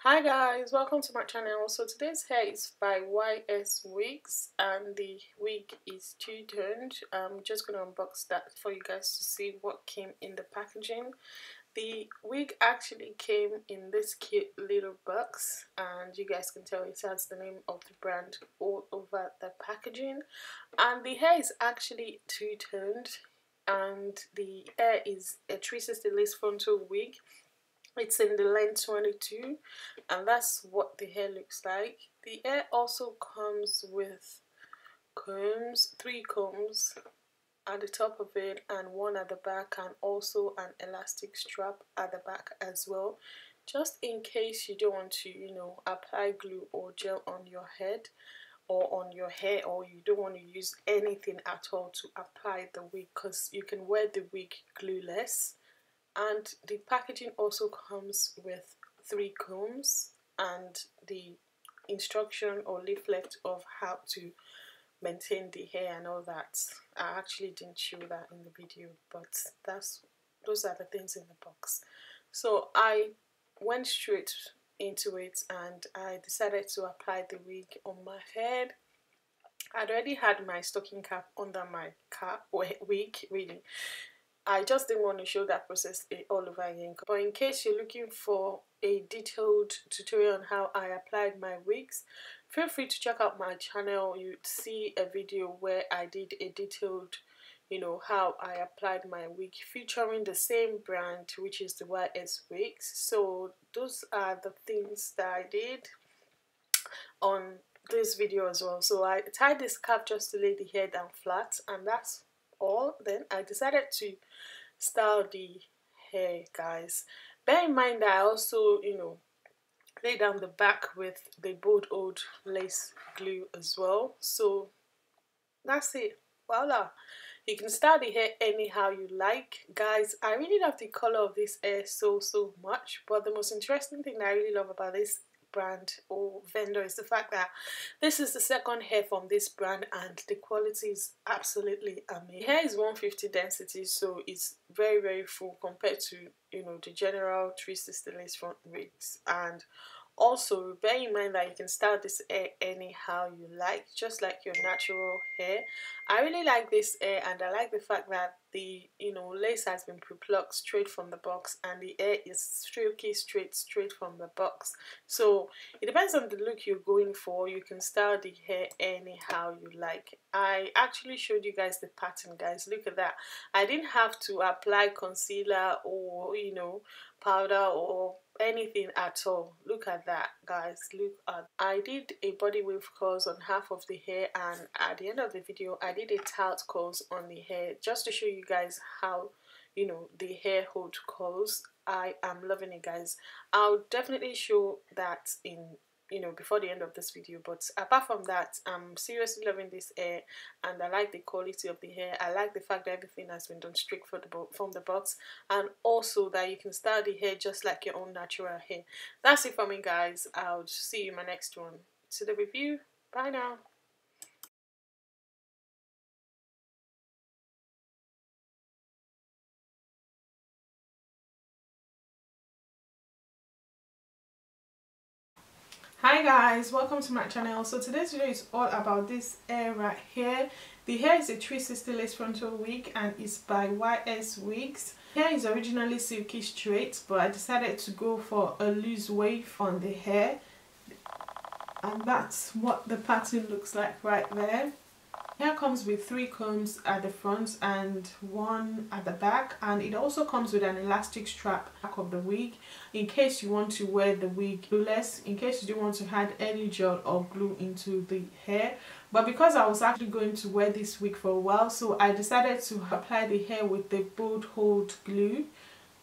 Hi guys, welcome to my channel. So today's hair is by YSwigs and the wig is two-toned. I'm just going to unbox that for you guys to see what came in the packaging. The wig actually came in this cute little box and you guys can tell it has the name of the brand all over the packaging. And the hair is actually two-toned and the hair is a 360 lace frontal wig. It's in the length 22 and that's what the hair looks like. The hair also comes with combs, 3 combs at the top of it and 1 at the back, and also an elastic strap at the back as well, just in case you don't want to apply glue or gel on your head or on your hair, or you don't want to use anything at all to apply the wig, because you can wear the wig glueless. And the packaging also comes with 3 combs and the instruction or leaflet of how to maintain the hair and all that. I actually didn't show that in the video, but those are the things in the box. So I went straight into it and I decided to apply the wig on my head. I'd already had my stocking cap under my wig, really. I just didn't want to show that process all over again. But in case you're looking for a detailed tutorial on how I applied my wigs, feel free to check out my channel. You'd see a video where I did a detailed, how I applied my wig, featuring the same brand, which is the YSwigs. So those are the things that I did on this video as well. So I tied this cap just to lay the hair down flat, and that's all. Then I decided to style the hair, guys. Bear in mind that I also lay down the back with the bold old lace glue as well. So that's it. Voila, you can style the hair anyhow you like, guys. I really love the color of this hair so much, but the most interesting thing that I really love about this brand or vendor is the fact that this is the second hair from this brand and the quality is absolutely amazing. The hair is 150 density, so it's very full compared to the general 360 lace front wigs. And also bear in mind that you can style this hair anyhow you like, just like your natural hair. I really like this hair, and I like the fact that the lace has been pre-plucked straight from the box and the hair is silky straight from the box. So it depends on the look you're going for. You can style the hair anyhow you like. I actually showed you guys the pattern, guys. Look at that. I didn't have to apply concealer or powder or anything at all. Look at that, guys. Look at, I did a body wave curls on half of the hair, and at the end of the video I did a tilt curls on the hair, just to show you guys how the hair hold curls. I am loving it, guys. I'll definitely show that in before the end of this video, but apart from that, I'm seriously loving this hair and I like the quality of the hair. I like the fact that everything has been done straight from the box, and also that you can style the hair just like your own natural hair. That's it for me, guys. I'll see you in my next one. To the review. Bye now. Hi guys, welcome to my channel. So today's video is all about this hair right here. The hair is a 360 lace frontal wig and it's by YSwigs. Hair is originally silky straight, but I decided to go for a loose wave on the hair, and that's what the pattern looks like right there. Hair comes with 3 combs at the front and 1 at the back, and it also comes with an elastic strap back of the wig in case you want to wear the wig glueless, in case you don't want to add any gel or glue into the hair. But because I was actually going to wear this wig for a while, so I decided to apply the hair with the bold hold glue,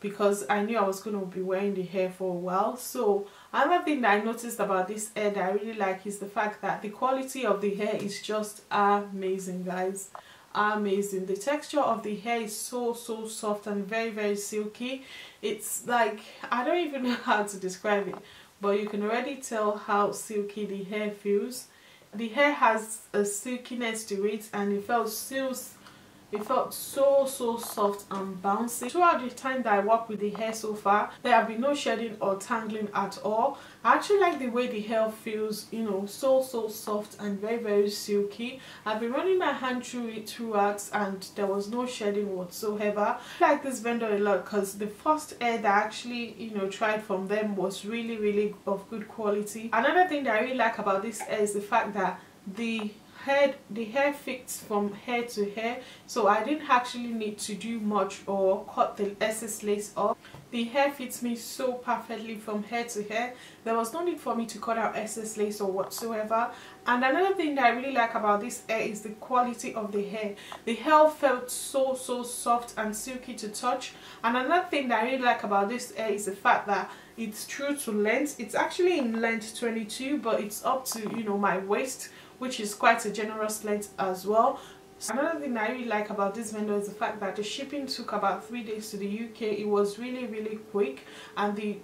because I knew I was going to be wearing the hair for a while. So another thing that I noticed about this hair that I really like is the fact that the quality of the hair is just amazing, guys. Amazing. The texture of the hair is so soft and very silky. It's like, I don't even know how to describe it, but you can already tell how silky the hair feels. The hair has a silkiness to it and it feels It felt so soft and bouncy. Throughout the time that I worked with the hair so far, there have been no shedding or tangling at all. I actually like the way the hair feels, you know, so soft and very silky. I've been running my hand through it throughout and there was no shedding whatsoever. I like this vendor a lot because the first hair that I actually, you know, tried from them was really of good quality. Another thing that I really like about this hair is the fact that the hair fits from hair to hair, so I didn't actually need to do much or cut the excess lace off. The hair fits me so perfectly from hair to hair. There was no need for me to cut out excess lace or whatsoever. And another thing that I really like about this hair is the quality of the hair. The hair felt so soft and silky to touch. And another thing that I really like about this hair is the fact that it's true to length. It's actually in length 22, but it's up to, you know, my waist, which is quite a generous length as well. So another thing I really like about this vendor is the fact that the shipping took about 3 days to the UK. It was really quick, and the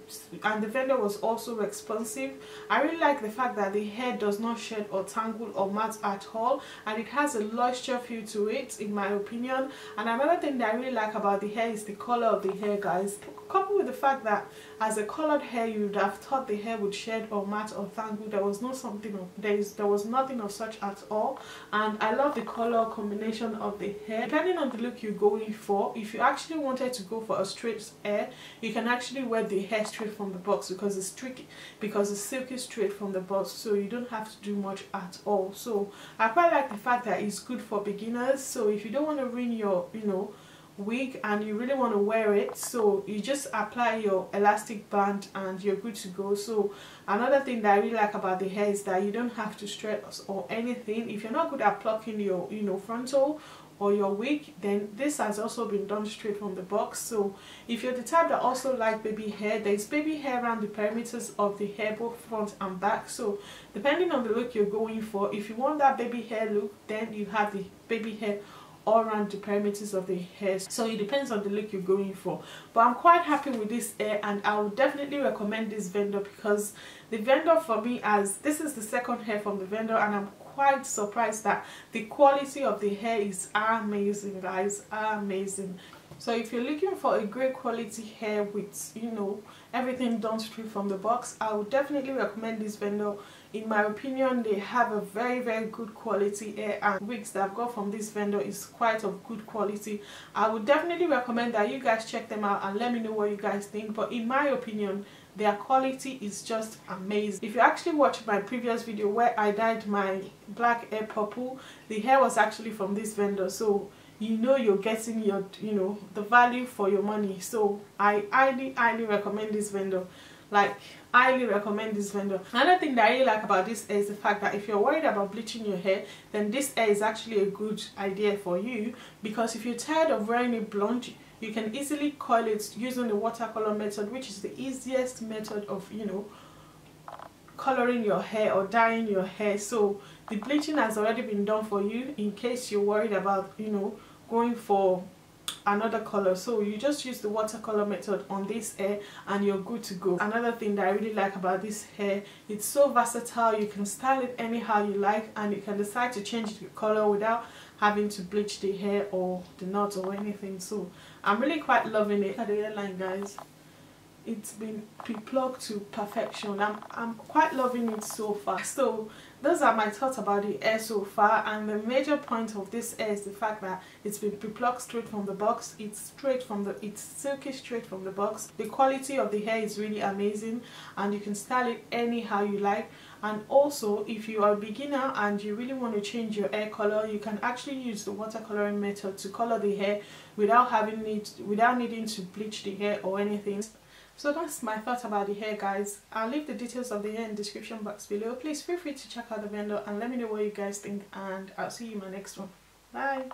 vendor was also expensive. I really like the fact that the hair does not shed or tangle or mat at all, and it has a luster feel to it, in my opinion. And another thing that I really like about the hair is the color of the hair, guys. Coupled with the fact that as a colored hair, you would have thought the hair would shed or mat or tangle. There was nothing of such at all. And I love the color combination of the hair. Depending on the look you're going for, if you actually wanted to go for a straight hair, you can actually wear the hair straight from the box because it's tricky, because it's silky straight from the box, so you don't have to do much at all. So I quite like the fact that it's good for beginners. So if you don't want to ruin your, you know, wig and you really want to wear it, so you just apply your elastic band and you're good to go. So another thing that I really like about the hair is that you don't have to stress or anything. If you're not good at plucking your, you know, frontal or your wig, then this has also been done straight from the box. So if you're the type that also like baby hair, there's baby hair around the perimeters of the hair, both front and back. So depending on the look you're going for, if you want that baby hair look, then you have the baby hair all around the perimeters of the hair. So it depends on the look you're going for. But I'm quite happy with this hair, and I would definitely recommend this vendor because the vendor, for me, as this is the second hair from the vendor, and I'm quite surprised that the quality of the hair is amazing, guys, amazing. So if you're looking for a great quality hair with, you know, everything done straight from the box, I would definitely recommend this vendor. In my opinion, they have a very good quality hair, and wigs that I've got from this vendor is quite of good quality. I would definitely recommend that you guys check them out and let me know what you guys think. But in my opinion, their quality is just amazing. If you actually watched my previous video where I dyed my black hair purple, the hair was actually from this vendor, so you know you're getting your, you know, the value for your money. So I highly recommend this vendor. Like, highly recommend this vendor. Another thing that I really like about this hair is the fact that if you're worried about bleaching your hair, then this hair is actually a good idea for you, because if you're tired of wearing it blonde, you can easily coil it using the watercolor method, which is the easiest method of, you know, coloring your hair or dyeing your hair. So the bleaching has already been done for you in case you're worried about, you know, going for another color. So you just use the watercolor method on this hair and you're good to go. Another thing that I really like about this hair, it's so versatile. You can style it anyhow you like, and you can decide to change the color without having to bleach the hair or the knot or anything. So I'm really quite loving it. Look at the hairline, guys. It's been pre-plucked to perfection. I'm quite loving it so far. So those are my thoughts about the hair so far, and the major point of this hair is the fact that it's been pre-plucked straight from the box. It's silky straight from the box. The quality of the hair is really amazing, and you can style it anyhow you like. And also, if you are a beginner and you really want to change your hair color, you can actually use the watercoloring method to color the hair without needing to bleach the hair or anything. So that's my thoughts about the hair, guys. I'll leave the details of the hair in the description box below. Please feel free to check out the vendor and let me know what you guys think, and I'll see you in my next one. Bye.